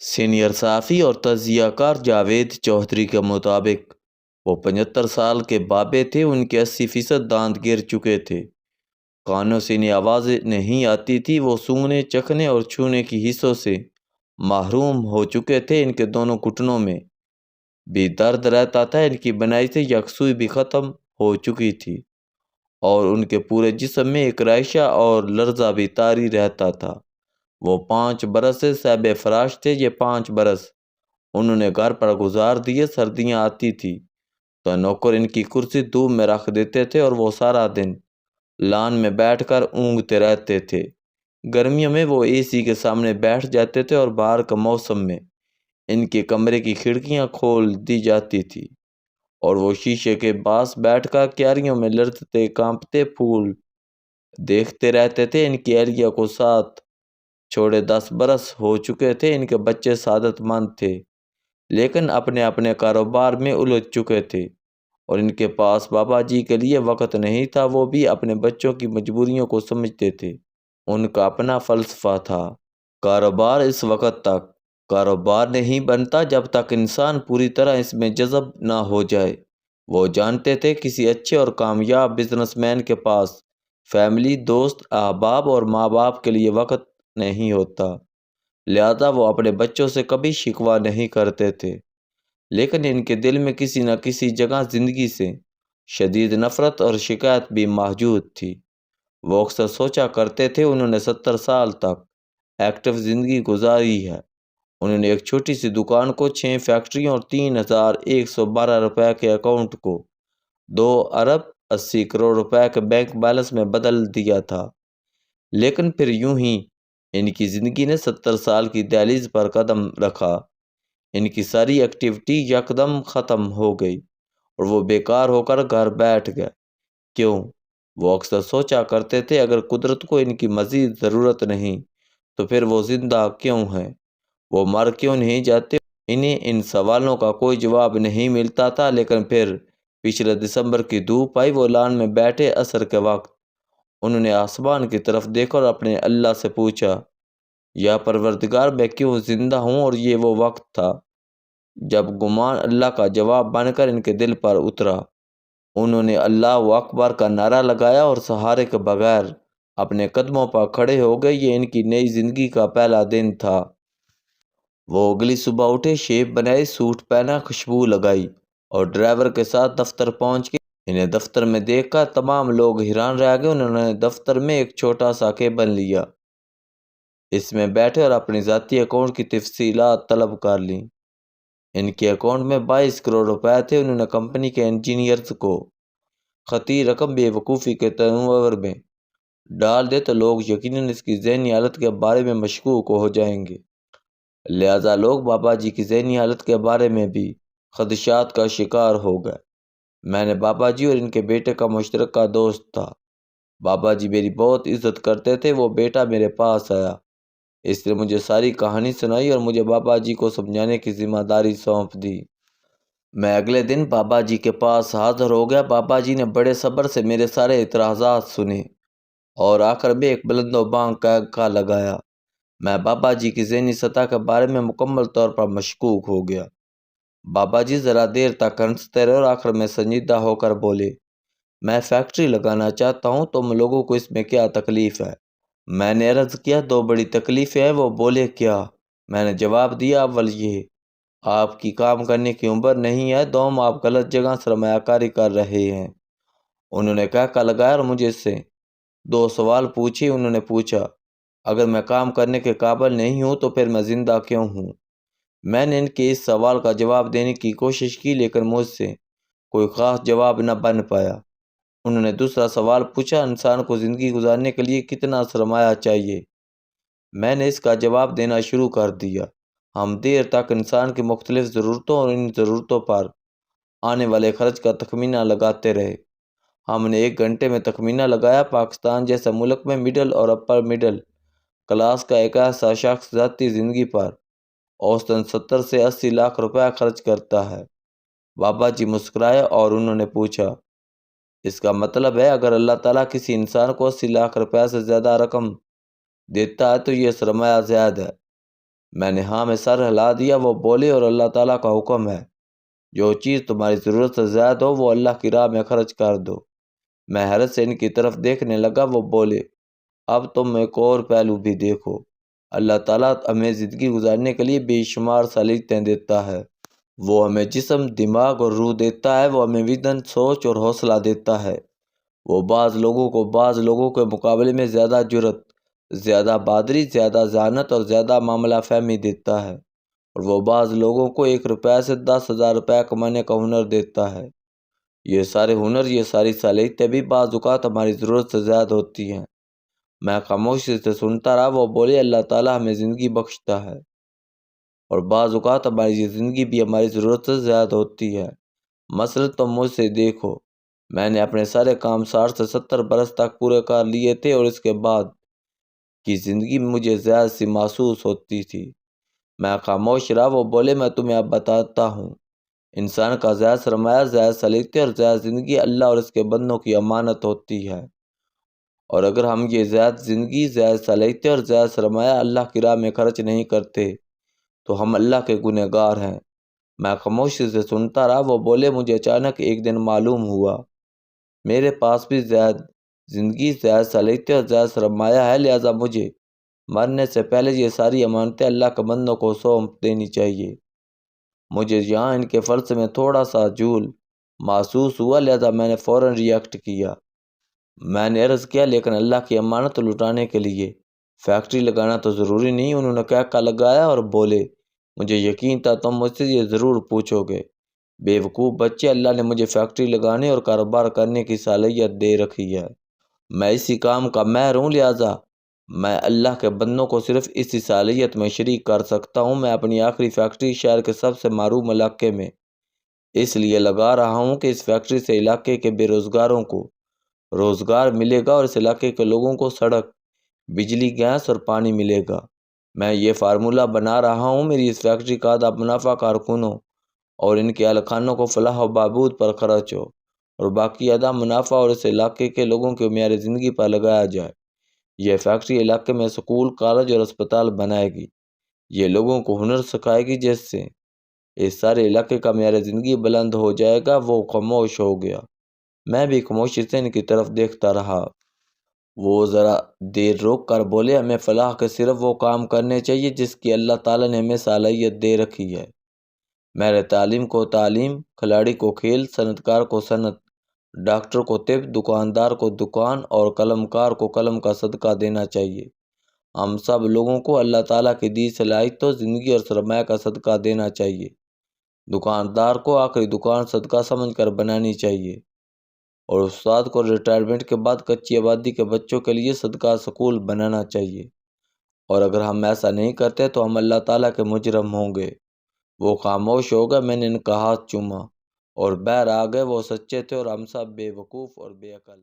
Senior صحافی اور تجزیہ کار جاوید چودھری کے مطابق وہ 75 سال کے بابے تھے۔ ان کے 80% دانت گر چکے تھے، کانوں سے انہیں آوازیں نہیں آتی تھی، وہ سونگھنے، چکھنے اور چھونے کی حصوں سے محروم ہو چکے تھے۔ ان کے دونوں گھٹنوں میں بھی درد رہتا تھا، ان کی بنائی سے یکسوئی بھی ختم ہو چکی تھی اور ان کے پورے جسم میں ایک رائشہ اور لرزہ بھی طاری رہتا تھا۔ وہ 5 برس سے شب فراش تھے۔ یہ 5 برس انہوں نے گھر پر گزار دیے۔ سردیاں آتی تھی تو نوکر ان کی کرسی دھوپ میں رکھ دیتے تھے اور وہ سارا دن لان میں بیٹھ کر اونگتے رہتے تھے۔ گرمیوں میں وہ اے سی کے سامنے بیٹھ جاتے تھے اور باہر کا موسم میں ان کے کمرے کی کھڑکیاں کھول دی جاتی تھی اور وہ شیشے کے پاس بیٹھ کر کیاریوں میں لڑتے کانپتے پھول دیکھتے رہتے تھے۔ ان کی اہلیہ کو ساتھ چھوڑے 10 برس ہو چکے تھے۔ ان کے بچے سعادت مند تھے لیکن اپنے اپنے کاروبار میں الجھ چکے تھے اور ان کے پاس بابا جی کے لیے وقت نہیں تھا۔ وہ بھی اپنے بچوں کی مجبوریوں کو سمجھتے تھے۔ ان کا اپنا فلسفہ تھا، کاروبار اس وقت تک کاروبار نہیں بنتا جب تک انسان پوری طرح اس میں جذب نہ ہو جائے۔ وہ جانتے تھے کسی اچھے اور کامیاب بزنس مین کے پاس فیملی، دوست، احباب اور ماں باپ کے لیے وقت نہیں ہوتا، لہذا وہ اپنے بچوں سے کبھی شکوہ نہیں کرتے تھے، لیکن ان کے دل میں کسی نہ کسی جگہ زندگی سے شدید نفرت اور شکایت بھی موجود تھی۔ وہ اکثر سوچا کرتے تھے انہوں نے 70 سال تک ایکٹیو زندگی گزاری ہے۔ انہوں نے ایک چھوٹی سی دکان کو 6 فیکٹریوں اور 3112 روپے کے اکاؤنٹ کو 2 ارب 80 کروڑ روپے کے بینک بیلنس میں بدل دیا تھا، لیکن پھر یوں ہی ان کی زندگی نے 70 سال کی دہلیز پر قدم رکھا۔ ان کی ساری ایکٹیویٹی یکدم ختم ہو گئی اور وہ بیکار ہو کر گھر بیٹھ گئے۔ کیوں؟ وہ اکثر سوچا کرتے تھے اگر قدرت کو ان کی مزید ضرورت نہیں تو پھر وہ زندہ کیوں ہیں؟ وہ مر کیوں نہیں جاتے؟ انہیں ان سوالوں کا کوئی جواب نہیں ملتا تھا، لیکن پھر پچھلے دسمبر کی دھوپ آئی۔ وہ لان میں بیٹھے عصر کے وقت انہوں نے آسمان کی طرف دیکھا اور اپنے اللہ سے پوچھا، یا پروردگار میں کیوں زندہ ہوں؟ اور یہ وہ وقت تھا جب گمان اللہ کا جواب بن کر ان کے دل پر اترا۔ انہوں نے اللہ اکبر کا نعرہ لگایا اور سہارے کے بغیر اپنے قدموں پر کھڑے ہو گئے۔ یہ ان کی نئی زندگی کا پہلا دن تھا۔ وہ اگلی صبح اٹھے، شیپ بنائے، سوٹ پہنا، خوشبو لگائی اور ڈرائیور کے ساتھ دفتر پہنچ گئے۔ انہیں دفتر میں دیکھ کر تمام لوگ حیران رہ گئے۔ انہوں نے دفتر میں ایک چھوٹا سا کیبن لیا، اس میں بیٹھے اور اپنی ذاتی اکاؤنٹ کی تفصیلات طلب کر لیں۔ ان کے اکاؤنٹ میں 22 کروڑ روپے تھے۔ انہوں نے کمپنی کے انجینئرز کو خطی رقم بے وقوفی کے تنور میں ڈال دے تو لوگ یقیناً اس کی ذہنی حالت کے بارے میں مشکوک ہو جائیں گے، لہذا لوگ بابا جی کی ذہنی حالت کے بارے میں بھی خدشات کا شکار ہو گئے۔ میں نے بابا جی اور ان کے بیٹے کا مشترکہ دوست تھا۔ بابا جی میری بہت عزت کرتے تھے۔ وہ بیٹا میرے پاس آیا، اس نے مجھے ساری کہانی سنائی اور مجھے بابا جی کو سمجھانے کی ذمہ داری سونپ دی۔ میں اگلے دن بابا جی کے پاس حاضر ہو گیا۔ بابا جی نے بڑے صبر سے میرے سارے اعتراضات سنے اور آخر میں ایک بلند و بانگ کہا لگایا۔ میں بابا جی کی ذہنی سطح کے بارے میں مکمل طور پر مشکوک ہو گیا۔ بابا جی ذرا دیر تک ہنستے رہے اور آخر میں سنجیدہ ہو کر بولے، میں فیکٹری لگانا چاہتا ہوں، تم لوگوں کو اس میں کیا تکلیف ہے؟ میں نے عرض کیا 2 بڑی تکلیفیں ہیں۔ وہ بولے کیا؟ میں نے جواب دیا، اول یہ آپ کی کام کرنے کی عمر نہیں ہے، دوم آپ غلط جگہ سرمایہ کاری کر رہے ہیں۔ انہوں نے کہا لگایا اور مجھے سے 2 سوال پوچھے۔ انہوں نے پوچھا، اگر میں کام کرنے کے قابل نہیں ہوں تو پھر میں زندہ کیوں ہوں؟ میں نے ان کے اس سوال کا جواب دینے کی کوشش کی لیکن مجھ سے کوئی خاص جواب نہ بن پایا۔ انہوں نے دوسرا سوال پوچھا، انسان کو زندگی گزارنے کے لیے کتنا سرمایہ چاہیے؟ میں نے اس کا جواب دینا شروع کر دیا۔ ہم دیر تک انسان کی مختلف ضرورتوں اور ان ضرورتوں پر آنے والے خرچ کا تخمینہ لگاتے رہے۔ ہم نے 1 گھنٹے میں تخمینہ لگایا پاکستان جیسے ملک میں مڈل اور اپر مڈل کلاس کا ایک ایسا شخص ذاتی زندگی پر اوسطاً 70 سے 80 لاکھ روپے خرچ کرتا ہے۔ بابا جی مسکرائے اور انہوں نے پوچھا، اس کا مطلب ہے اگر اللہ تعالیٰ کسی انسان کو 80 لاکھ روپے سے زیادہ رقم دیتا ہے تو یہ سرمایہ زائد ہے؟ میں نے ہاں میں سر ہلا دیا۔ وہ بولے اور اللہ تعالیٰ کا حکم ہے جو چیز تمہاری ضرورت سے زیادہ ہو وہ اللہ کی راہ میں خرچ کر دو۔ میں حیرت سے ان کی طرف دیکھنے لگا۔ وہ بولے اب تم ایک اور پہلو بھی دیکھو، اللہ تعالیٰ ہمیں زندگی گزارنے کے لیے بے شمار صلاحیتیں دیتا ہے۔ وہ ہمیں جسم، دماغ اور روح دیتا ہے۔ وہ ہمیں وژن، سوچ اور حوصلہ دیتا ہے۔ وہ بعض لوگوں کے مقابلے میں زیادہ جرأت، زیادہ بہادری، زیادہ ذہانت اور زیادہ معاملہ فہمی دیتا ہے، اور وہ بعض لوگوں کو 1 روپے سے 10,000 روپے کمانے کا ہنر دیتا ہے۔ یہ سارے ہنر، یہ ساری صلاحیتیں بھی بعض اوقات ہماری ضرورت سے زیادہ ہوتی ہیں۔ میں خاموشی سے سنتا رہا۔ وہ بولے اللہ تعالیٰ ہمیں زندگی بخشتا ہے، اور بعض اوقات ہماری یہ زندگی بھی ہماری ضرورت سے زیادہ ہوتی ہے۔ مثلا تم مجھ سے دیکھو، میں نے اپنے سارے کام 60 سے 70 برس تک پورے کر لیے تھے، اور اس کے بعد کی زندگی مجھے زیادہ سی محسوس ہوتی تھی۔ میں خاموش رہا۔ وہ بولے میں تمہیں اب بتاتا ہوں، انسان کا زیادہ سرمایہ، زیادہ صلاحیتیں اور زیادہ زندگی اللہ اور اس کے بندوں کی امانت ہوتی ہے، اور اگر ہم یہ زیادہ زندگی، زیادہ صلاحیتیں اور زیادہ سرمایہ اللہ کی راہ میں خرچ نہیں کرتے تو ہم اللہ کے گنہگار ہیں۔ میں خاموشی سے سنتا رہا۔ وہ بولے مجھے اچانک ایک دن معلوم ہوا میرے پاس بھی زیادہ زندگی، زیادہ صلاحیتیں اور زیادہ سرمایہ ہے، لہٰذا مجھے مرنے سے پہلے یہ ساری امانتیں اللہ کے بندوں کو سونپ دینی چاہیے۔ مجھے یہاں ان کے فرض میں تھوڑا سا جھول محسوس ہوا، لہذا میں نے فوراً ریئیکٹ کیا۔ میں نے عرض کیا لیکن اللہ کی امانت لٹانے کے لیے فیکٹری لگانا تو ضروری نہیں۔ انہوں نے کہا لگایا اور بولے مجھے یقین تھا تم مجھ سے یہ ضرور پوچھو گے۔ بے وقوف بچے، اللہ نے مجھے فیکٹری لگانے اور کاروبار کرنے کی صلاحیت دے رکھی ہے۔ میں اسی کام کا ماہر ہوں، لہٰذا میں اللہ کے بندوں کو صرف اسی صلاحیت میں شریک کر سکتا ہوں۔ میں اپنی آخری فیکٹری شہر کے سب سے محروم علاقے میں اس لیے لگا رہا ہوں کہ اس فیکٹری سے علاقے کے بے روزگاروں کو روزگار ملے گا اور اس علاقے کے لوگوں کو سڑک، بجلی، گیس اور پانی ملے گا۔ میں یہ فارمولہ بنا رہا ہوں، میری اس فیکٹری کا آدھا منافع کارکنوں اور ان کے اہل خانوں کو فلاح و بہبود پر خرچ ہو، اور باقی آدھا منافع اور اس علاقے کے لوگوں کے معیار زندگی پر لگایا جائے۔ یہ فیکٹری علاقے میں سکول، کالج اور اسپتال بنائے گی۔ یہ لوگوں کو ہنر سکھائے گی جس سے اس سارے علاقے کا معیار زندگی بلند ہو جائے گا۔ وہ خاموش ہو گیا۔ میں بھی خاموشی سے ان کی طرف دیکھتا رہا۔ وہ ذرا دیر رک کر بولے ہمیں فلاح کے صرف وہ کام کرنے چاہیے جس کی اللہ تعالیٰ نے ہمیں صلاحیت دے رکھی ہے۔ میرے تعلیم کو تعلیم، کھلاڑی کو کھیل، صنعت کار کو صنعت، ڈاکٹر کو طب، دکاندار کو دکان اور قلم کار کو قلم کا صدقہ دینا چاہیے۔ ہم سب لوگوں کو اللہ تعالیٰ کی دی صلاحیتوں، زندگی اور سرمایہ کا صدقہ دینا چاہیے۔ دکاندار کو آخری دکان صدقہ سمجھ کر بنانی چاہیے، اور استاد کو ریٹائرمنٹ کے بعد کچی آبادی کے بچوں کے لیے صدقہ سکول بنانا چاہیے، اور اگر ہم ایسا نہیں کرتے تو ہم اللہ تعالیٰ کے مجرم ہوں گے۔ وہ خاموش ہو گئے۔ میں نے ان کا ہاتھ چوما اور باہر آ گئے۔ وہ سچے تھے اور ہم سب بے وقوف اور بے عقل۔